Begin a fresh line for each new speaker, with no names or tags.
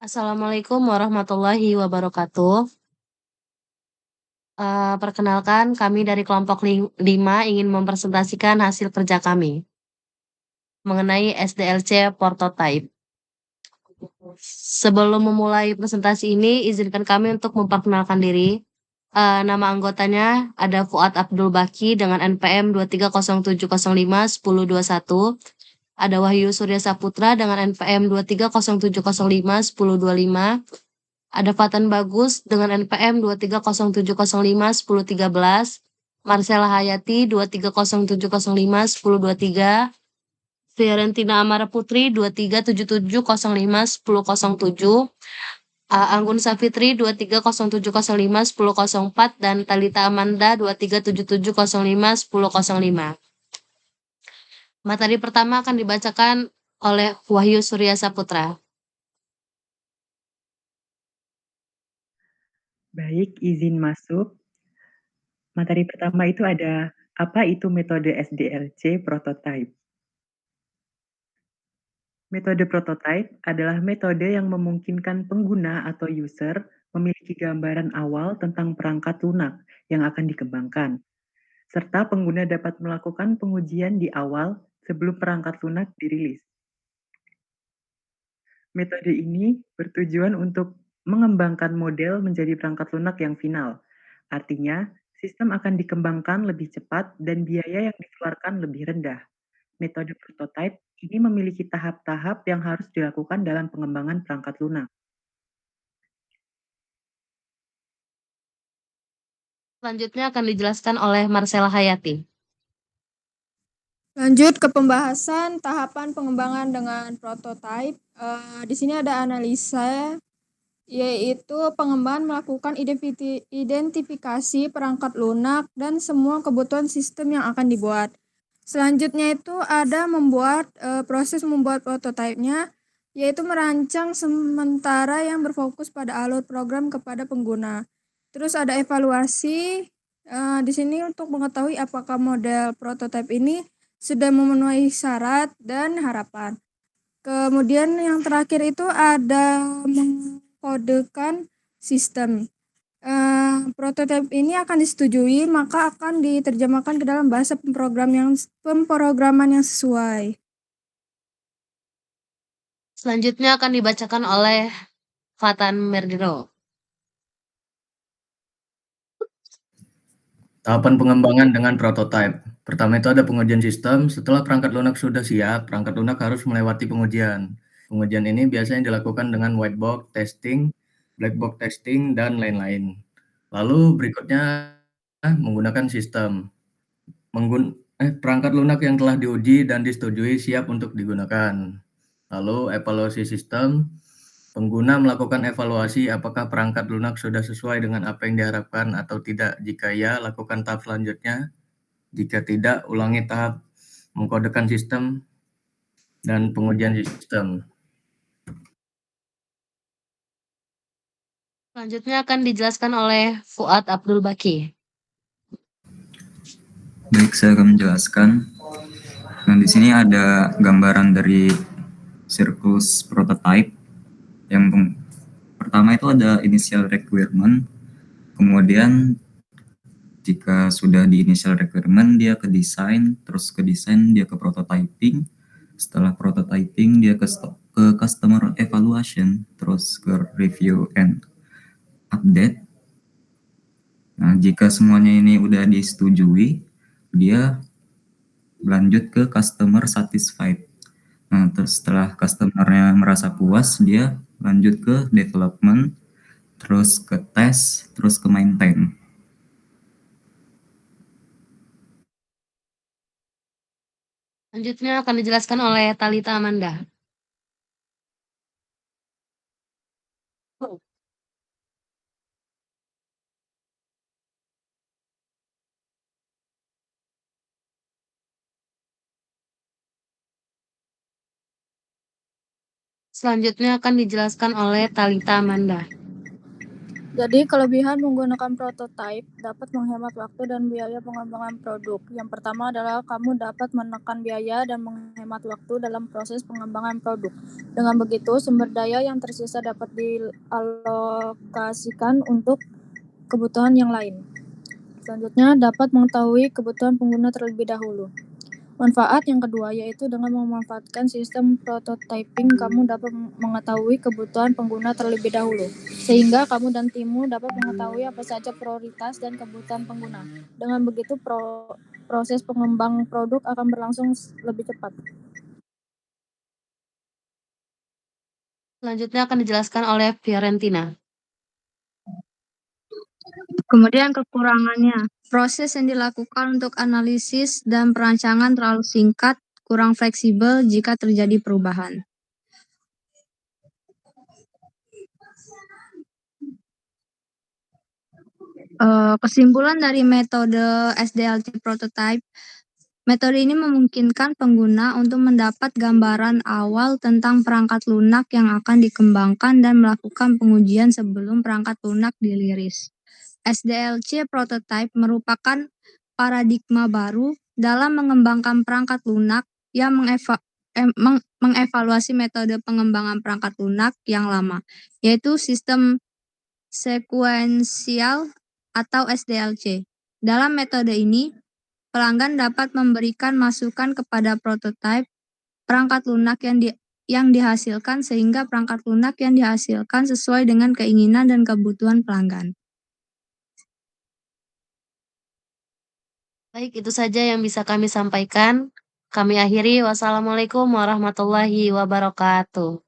Assalamualaikum warahmatullahi wabarakatuh. Perkenalkan kami dari kelompok 5 ingin mempresentasikan hasil kerja kami mengenai SDLC Prototype. Sebelum memulai presentasi ini, izinkan kami untuk memperkenalkan diri. Nama anggotanya ada Fuad Abdul Baki dengan NPM 2307051021. Ada Wahyu Surya Saputra dengan NPM 2307051025. Ada Fatan Bagus dengan NPM 2307051013, Marcella Hayati 2307051023, Fiorentina Amara Putri 2377051007, Anggun Safitri 2307051004, dan Talita Amanda 2377051005. Materi pertama akan dibacakan oleh Wahyu Surya Saputra.
Baik, izin masuk. Materi pertama itu ada, apa itu metode SDLC Prototype? Metode prototype adalah metode yang memungkinkan pengguna atau user memiliki gambaran awal tentang perangkat lunak yang akan dikembangkan, serta pengguna dapat melakukan pengujian di awal sebelum perangkat lunak dirilis. Metode ini bertujuan untuk mengembangkan model menjadi perangkat lunak yang final. Artinya, sistem akan dikembangkan lebih cepat dan biaya yang dikeluarkan lebih rendah. Metode prototype ini memiliki tahap-tahap yang harus dilakukan dalam pengembangan perangkat lunak.
Selanjutnya akan dijelaskan oleh Marcella Hayati.
Lanjut ke pembahasan tahapan pengembangan dengan prototype. Di sini ada analisa, yaitu pengembangan melakukan identifikasi perangkat lunak dan semua kebutuhan sistem yang akan dibuat. Selanjutnya itu ada proses membuat prototipenya, yaitu merancang sementara yang berfokus pada alur program kepada pengguna. Terus ada evaluasi. Di sini untuk mengetahui apakah model prototipe ini sudah memenuhi syarat dan harapan. Kemudian yang terakhir itu ada mengkodekan sistem. Prototipe ini akan disetujui, maka akan diterjemahkan ke dalam bahasa pemrograman yang sesuai.
Selanjutnya akan dibacakan oleh Fatan Merdino.
Tahapan pengembangan dengan prototype. Pertama itu ada pengujian sistem. Setelah perangkat lunak sudah siap, perangkat lunak harus melewati pengujian. Pengujian ini biasanya dilakukan dengan white box testing, black box testing, dan lain-lain. Lalu berikutnya menggunakan sistem. Perangkat lunak yang telah diuji dan disetujui siap untuk digunakan. Lalu evaluasi sistem. Pengguna melakukan evaluasi apakah perangkat lunak sudah sesuai dengan apa yang diharapkan atau tidak. Jika ya, lakukan tahap selanjutnya. Jika tidak, ulangi tahap mengkodekan sistem dan pengujian sistem.
Selanjutnya akan dijelaskan oleh Fuad Abdul Baki.
Baik, saya akan menjelaskan. Nah, di sini ada gambaran dari sirkus prototype. Yang pertama itu ada initial requirement, kemudian jika sudah di initial requirement dia ke desain, terus ke desain dia ke prototyping, setelah prototyping dia ke customer evaluation, terus ke review and update. Nah, jika semuanya ini udah disetujui, dia lanjut ke customer satisfied. Nah, terus setelah customernya merasa puas, dia lanjut ke development, terus ke test, terus ke maintain.
Selanjutnya akan dijelaskan oleh Talita Amanda. Selanjutnya akan dijelaskan oleh Talita Amanda.
Jadi kelebihan menggunakan prototype dapat menghemat waktu dan biaya pengembangan produk. Yang pertama adalah kamu dapat menekan biaya dan menghemat waktu dalam proses pengembangan produk. Dengan begitu, sumber daya yang tersisa dapat dialokasikan untuk kebutuhan yang lain. Selanjutnya, dapat mengetahui kebutuhan pengguna terlebih dahulu. Manfaat yang kedua yaitu dengan memanfaatkan sistem prototyping, kamu dapat mengetahui kebutuhan pengguna terlebih dahulu, sehingga kamu dan timmu dapat mengetahui apa saja prioritas dan kebutuhan pengguna. Dengan begitu, proses pengembang produk akan berlangsung lebih cepat.
Selanjutnya akan dijelaskan oleh Fiorentina.
Kemudian kekurangannya, proses yang dilakukan untuk analisis dan perancangan terlalu singkat, kurang fleksibel jika terjadi perubahan. Kesimpulan dari metode SDLC prototype, metode ini memungkinkan pengguna untuk mendapat gambaran awal tentang perangkat lunak yang akan dikembangkan dan melakukan pengujian sebelum perangkat lunak dirilis. SDLC prototype merupakan paradigma baru dalam mengembangkan perangkat lunak yang mengevaluasi metode pengembangan perangkat lunak yang lama, yaitu sistem sekuensial atau SDLC. Dalam metode ini, pelanggan dapat memberikan masukan kepada prototipe perangkat lunak yang dihasilkan sehingga perangkat lunak yang dihasilkan sesuai dengan keinginan dan kebutuhan pelanggan.
Baik, itu saja yang bisa kami sampaikan. Kami akhiri. Wassalamualaikum warahmatullahi wabarakatuh.